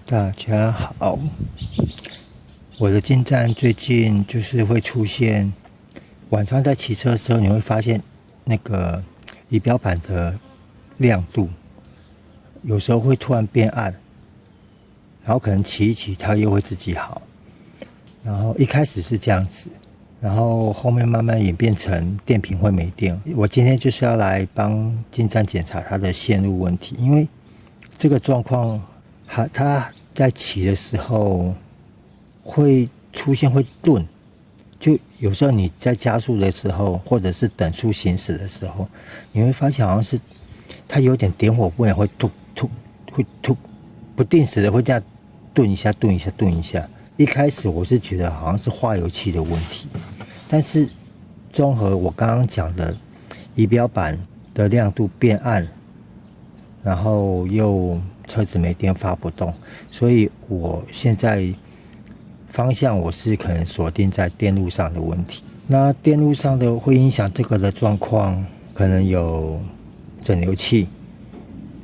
大家好，我的进站最近就是会出现，晚上在骑车的时候，你会发现那个仪表板的亮度有时候会突然变暗，然后可能骑一骑它又会自己好，然后一开始是这样子，然后后面慢慢演变成电瓶会没电。我今天就是要来帮进站检查它的线路问题，因为这个状况它在骑的时候会出现会顿，就有时候你在加速的时候，或者是等速行驶的时候，你会发现好像是它有点点火不稳，会突突会突，不定时的会这样顿一下顿一下顿一下。一开始我是觉得好像是化油器的问题，但是综合我刚刚讲的仪表板的亮度变暗，然后又车子没电发不动，所以我现在方向我是可能锁定在电路上的问题。那电路上的会影响这个的状况，可能有整流器、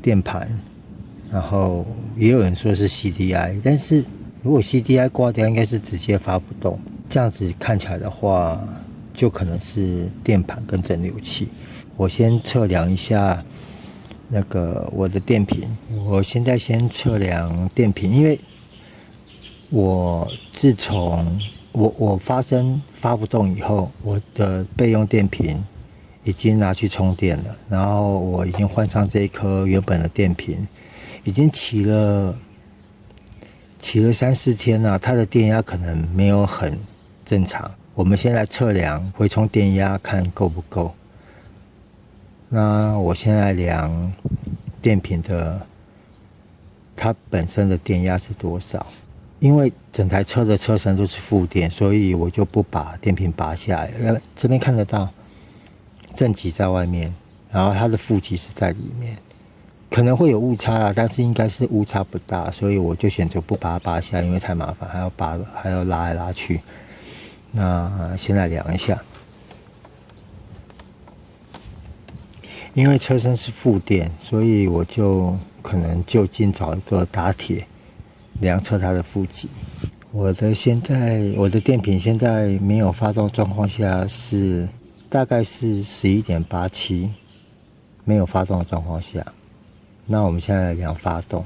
电盘，然后也有人说是 CDI， 但是如果 CDI 挂掉，应该是直接发不动。这样子看起来的话，就可能是电盘跟整流器。我先测量一下那个我的电瓶，我现在先测量电瓶，因为我自从我发不动以后，我的备用电瓶已经拿去充电了，然后我已经换上这一颗原本的电瓶，已经骑了3-4天了，它的电压可能没有很正常。我们先来测量回充电压，看够不够。那我现在量电瓶的它本身的电压是多少？因为整台车的车身都是负电，所以我就不把电瓶拔下来。这边看得到正极在外面，然后它的负极是在里面，可能会有误差啊，但是应该是误差不大，所以我就选择不把它拔下来，因为太麻烦，还要拉来拉去。那先来量一下，因为车身是负电，所以我就可能就近找一个打铁量测它的负极。我的电瓶现在没有发动状况下是大概是11.87，没有发动的状况下。那我们现在来量发动。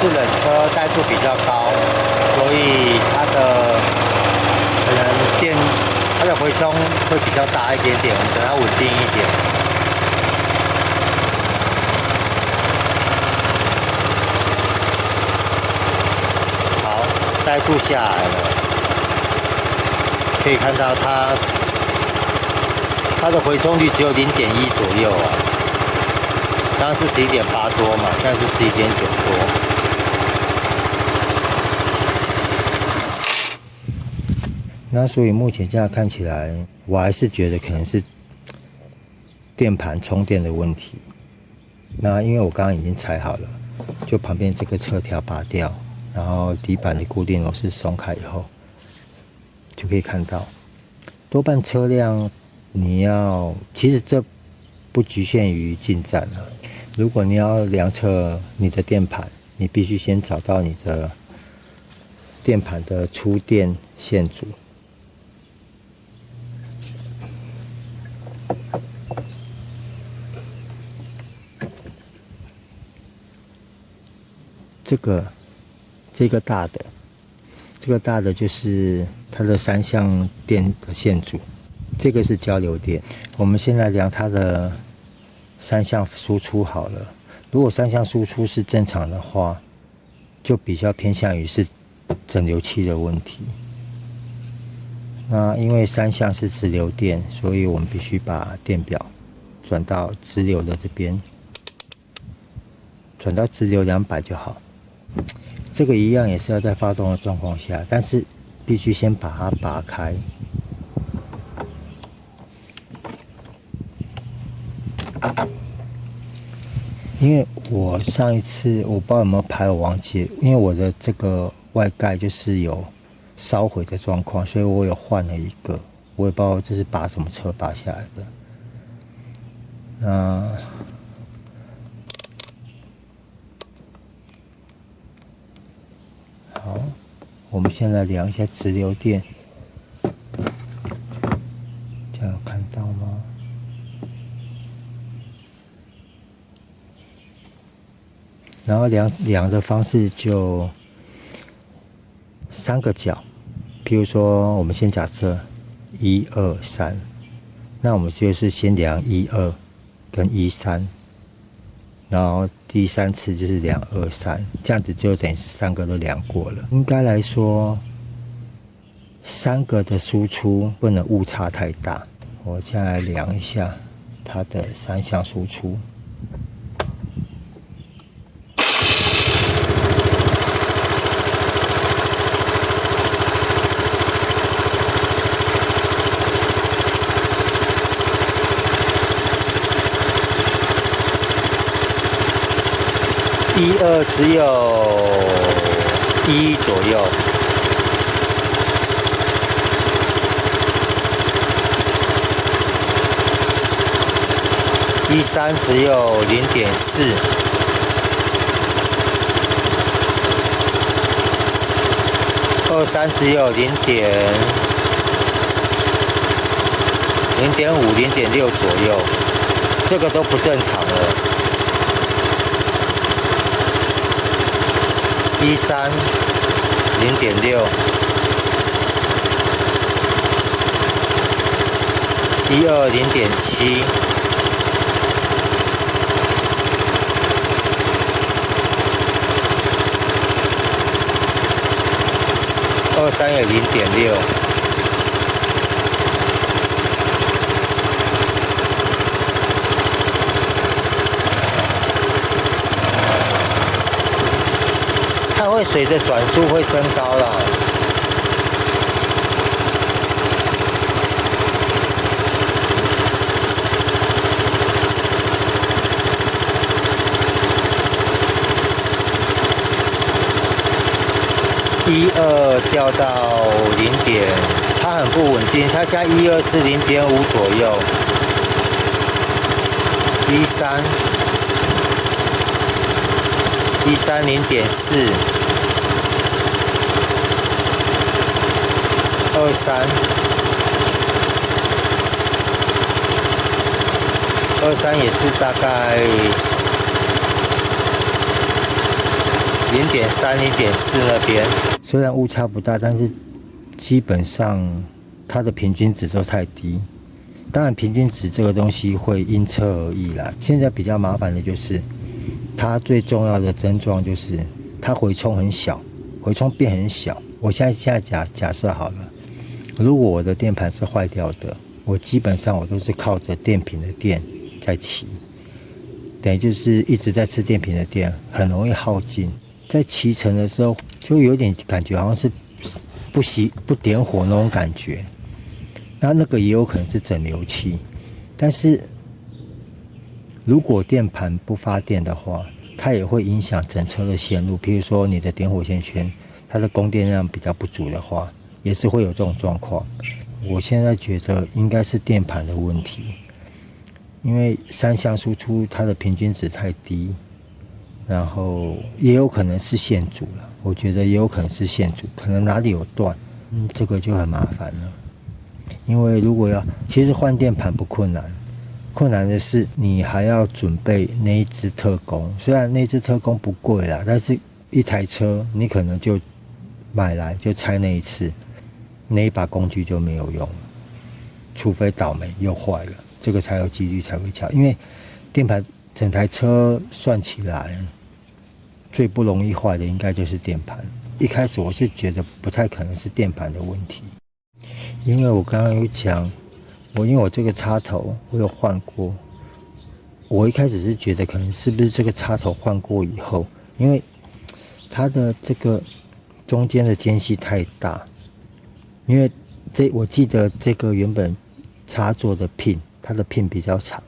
是冷车，怠速比较高，所以它的回冲会比较大一点点，我们等它稳定一点。好，怠速下来了，可以看到它的回冲率只有0.1左右啊，刚刚是11.8多嘛，现在是11.9多。那所以目前这样看起来，我还是觉得可能是电盘充电的问题。那因为我刚刚已经踩好了，就旁边这个侧条拔掉，然后底板的固定螺丝松开以后，就可以看到，多半车辆其实这不局限于进站了。如果你要量测你的电盘，你必须先找到你的电盘的出电线组。这个大的就是它的3相电的线组，这个是交流电。我们现在量它的3相输出好了，如果3相输出是正常的话，就比较偏向于是整流器的问题。那因为3项是直流电，所以我们必须把电表转到直流的这边，转到直流200就好。这个一样也是要在发动的状况下，但是必须先把它拔开。因为我上一次我不知道有没有拍，我忘记，因为我的这个外盖就是有烧毁的状况，所以我有换了一个，我也不知道这是拔什么车拔下来的。那好，我们先来量一下直流电，这样有看到吗？然后量的方式就3个角，譬如说我们先假设1、2、3，那我们就是先量1、2跟1、3，然后第3次就是量2、3，这样子就等于是3个都量过了。应该来说，3个的输出不能误差太大。我现在来量一下它的3项输出。1、2只有1左右，1、3只有0.4，2、3只有0.5、0.6左右，这个都不正常了。1、3 0.6，1、2 0.7，2、3也0.6。它会随着转速会升高啦。1、2掉到0点，它很不稳定，它现在1、2是0.5左右。1、3。1、3 0.4，2、3，2、3也是大概0.3、0.4那边。虽然误差不大，但是基本上它的平均值都太低。当然，平均值这个东西会因车而异啦。现在比较麻烦的就是。它最重要的症状就是它回冲很小，回冲变很小。我现在假设好了，如果我的电盘是坏掉的，我基本上我都是靠着电瓶的电在骑，等于就是一直在吃电瓶的电，很容易耗尽。在骑乘的时候，就有点感觉好像是不点火那种感觉。那个也有可能是整流器，但是。如果电盘不发电的话，它也会影响整车的线路。譬如说你的点火线圈，它的供电量比较不足的话，也是会有这种状况。我现在觉得应该是电盘的问题，因为3项输出它的平均值太低，然后也有可能是线阻了。我觉得也有可能是线阻，可能哪里有断，这个就很麻烦了。因为如果其实换电盘不困难。困难的是，你还要准备那一支特工。虽然那支特工不贵啦，但是一台车你可能就买来就拆那一次，那一把工具就没有用了，除非倒霉又坏了，这个才有几率才会敲。因为电盘整台车算起来，最不容易坏的应该就是电盘。一开始我是觉得不太可能是电盘的问题。因为我刚刚有讲，因为我这个插头我有换过，我一开始是觉得可能是不是这个插头换过以后，因为它的这个中间的间隙太大，因为我记得这个原本插座的 pin， 它的 pin 比较长，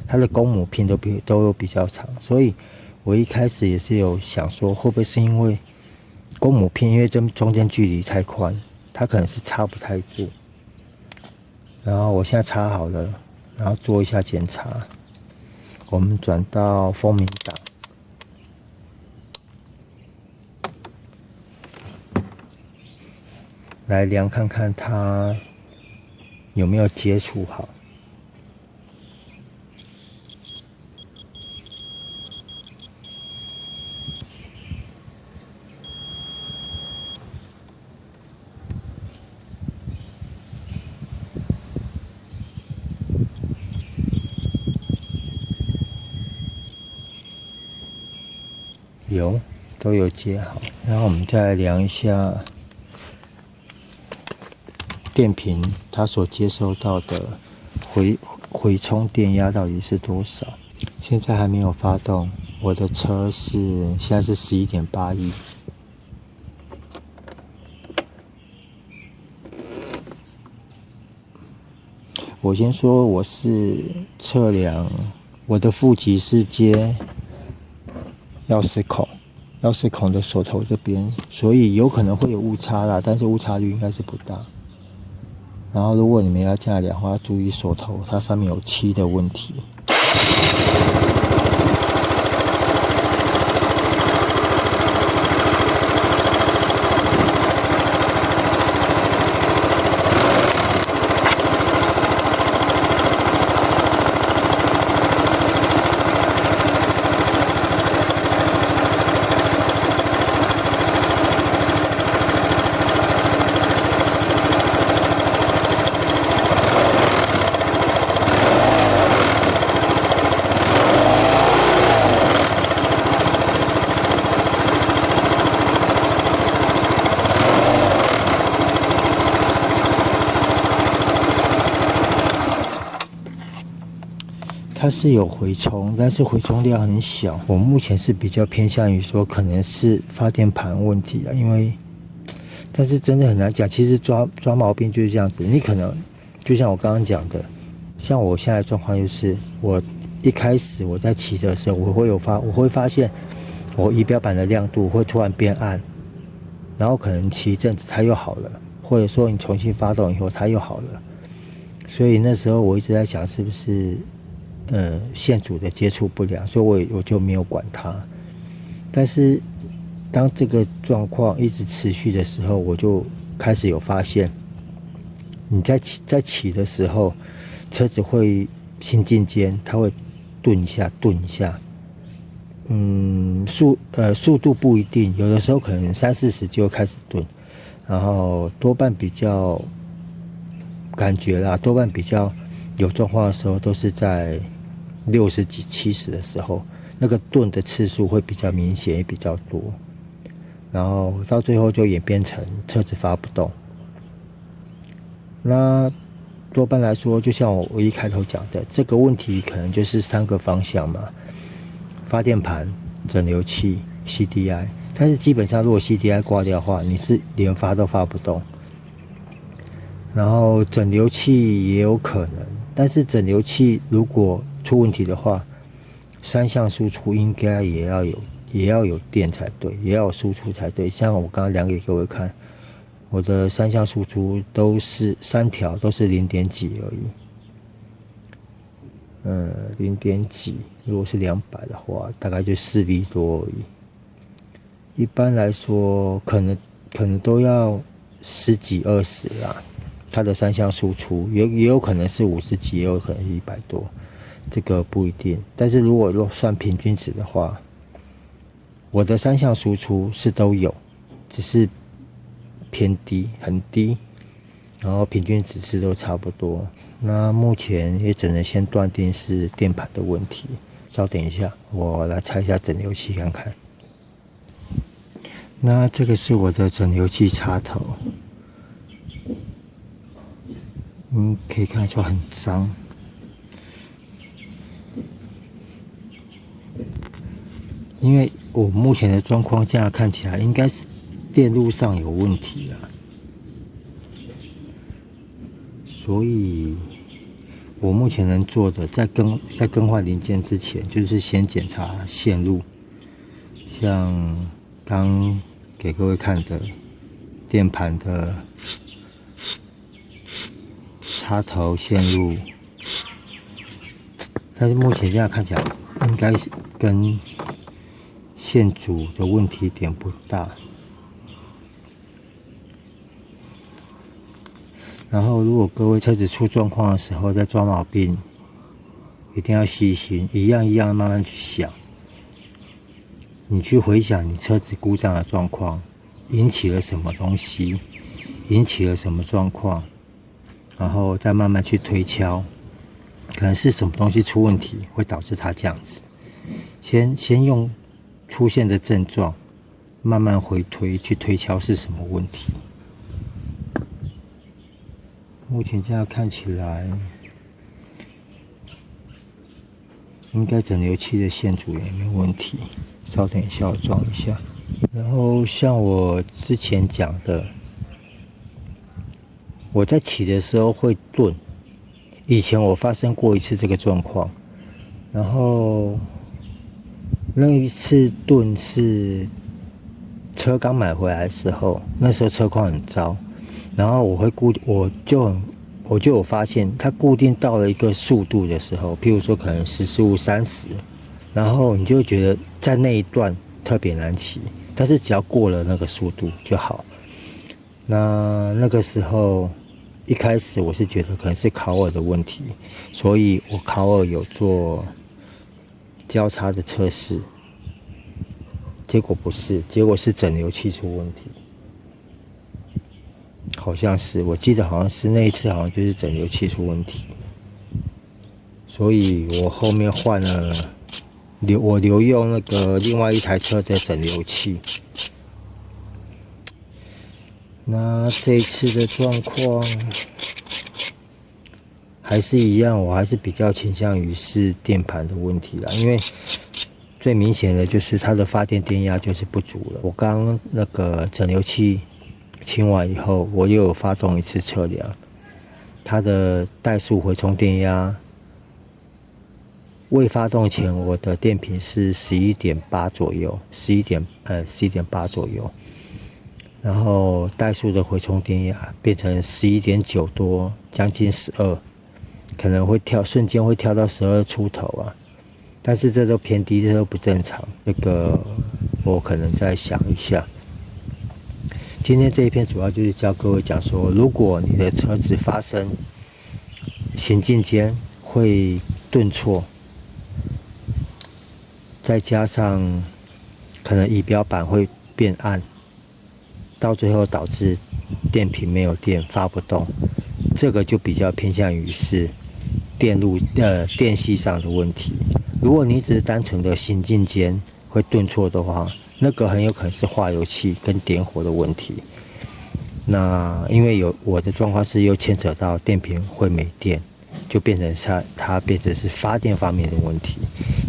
它的公母 pin 都有比较长，所以我一开始也是有想说，会不会是因为公母 pin 因为这中间距离太宽，它可能是插不太住。然后我现在插好了，然后做一下检查。我们转到风鸣档，来量看看它有没有接触好。都有接好，然后我们再来量一下电瓶它所接收到的回充电压到底是多少。现在还没有发动，我的车现在是11.8亿。我先说我是测量我的负极是接钥匙孔的锁头这边，所以有可能会有误差啦，但是误差率应该是不大。然后如果你们要这样量的话，注意锁头它上面有漆的问题。它是有回充，但是回充量很小。我目前是比较偏向于说，可能是发电盘问题啊，因为，但是真的很难讲。其实抓毛病就是这样子，你可能就像我刚刚讲的，像我现在的状况就是，我一开始我在骑的时候，我会发现我仪表板的亮度会突然变暗，然后可能骑一阵子它又好了，或者说你重新发动以后它又好了。所以那时候我一直在想，是不是线组的接触不良，所以我就没有管它。但是当这个状况一直持续的时候，我就开始有发现，你在骑的时候，车子会行进间它会顿一下，速度不一定，有的时候可能30-40就会开始顿，然后多半比较感觉啦，多半比较有状况的时候都是在60几、70的时候，那个顿的次数会比较明显，也比较多，然后到最后就演变成车子发不动。那多半来说，就像我一开头讲的，这个问题可能就是3个方向嘛：发电盘、整流器、CDI。但是基本上，如果 CDI 挂掉的话，你是连发都发不动。然后整流器也有可能，但是整流器如果出问题的话，3项输出应该也要有电才对，也要有输出才对。像我刚刚量给各位看，我的3项输出都是3条都是0点几而已，0点几，如果是200的话，大概就4V 多而已。一般来说，可能都要10几20啦。它的3项输出也有可能是50几，也有可能是100多，这个不一定。但是如果算平均值的话，我的3项输出是都有，只是偏低，很低，然后平均值是都差不多。那目前也只能先断定是电盘的问题。稍等一下，我来拆一下整流器看看。那这个是我的整流器插头。可以看得出很脏。因为我目前的状况这样看起来，应该是电路上有问题啦，所以我目前能做的，在更换零件之前，就是先检查线路，像刚给各位看的电盘的插头线路，但是目前这样看起来，应该是跟线组的问题点不大。然后，如果各位车子出状况的时候，在抓毛病，一定要细心，一样一样慢慢去想。你去回想你车子故障的状况，引起了什么东西，引起了什么状况，然后再慢慢去推敲，可能是什么东西出问题，会导致它这样子。先用出现的症状，慢慢回推去推敲是什么问题。目前这样看起来，应该整流器的线组也没有问题。稍等一下，我装一下。然后像我之前讲的，我在骑的时候会顿，以前我发生过一次这个状况，然后那一次顿是车刚买回来的时候，那时候车况很糟。然后我就有发现，它固定到了一个速度的时候，譬如说可能15、30，然后你就觉得在那一段特别难骑，但是只要过了那个速度就好。那个时候一开始我是觉得可能是烤耳的问题，所以我烤耳有做交叉的测试，结果不是，结果是整流器出问题。好像是，我记得好像是那一次，好像就是整流器出问题，所以我后面换了我留用那个另外一台车的整流器。那这一次的状况还是一样，我还是比较倾向于是电盘的问题啦，因为最明显的就是它的发电电压就是不足了。我刚那个整流器清完以后，我又有发动一次测量，它的怠速回充电压，未发动前我的电瓶是11.8左右，11.8左右，然后怠速的回充电压变成11.9多，将近12，可能会瞬间会跳到12出头啊，但是这都偏低，这都不正常，这个我可能再想一下。今天这一篇主要就是教各位讲说，如果你的车子发生行进间会顿挫，再加上可能仪表板会变暗，到最后导致电瓶没有电发不动，这个就比较偏向于是电系上的问题。如果你只是单纯的行进间会顿挫的话，那个很有可能是化油器跟点火的问题。那因为我的状况是又牵扯到电瓶会没电，就变成它变成是发电方面的问题，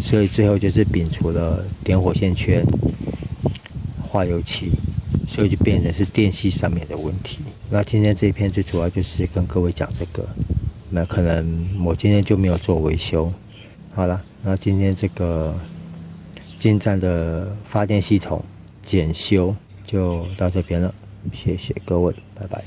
所以最后就是摒除了点火线圈、化油器，所以就变成是电系上面的问题。那今天这一篇最主要就是跟各位讲这个，那可能我今天就没有做维修。好了，那今天这个进站的发电系统检修就到这边了，谢谢各位，拜拜。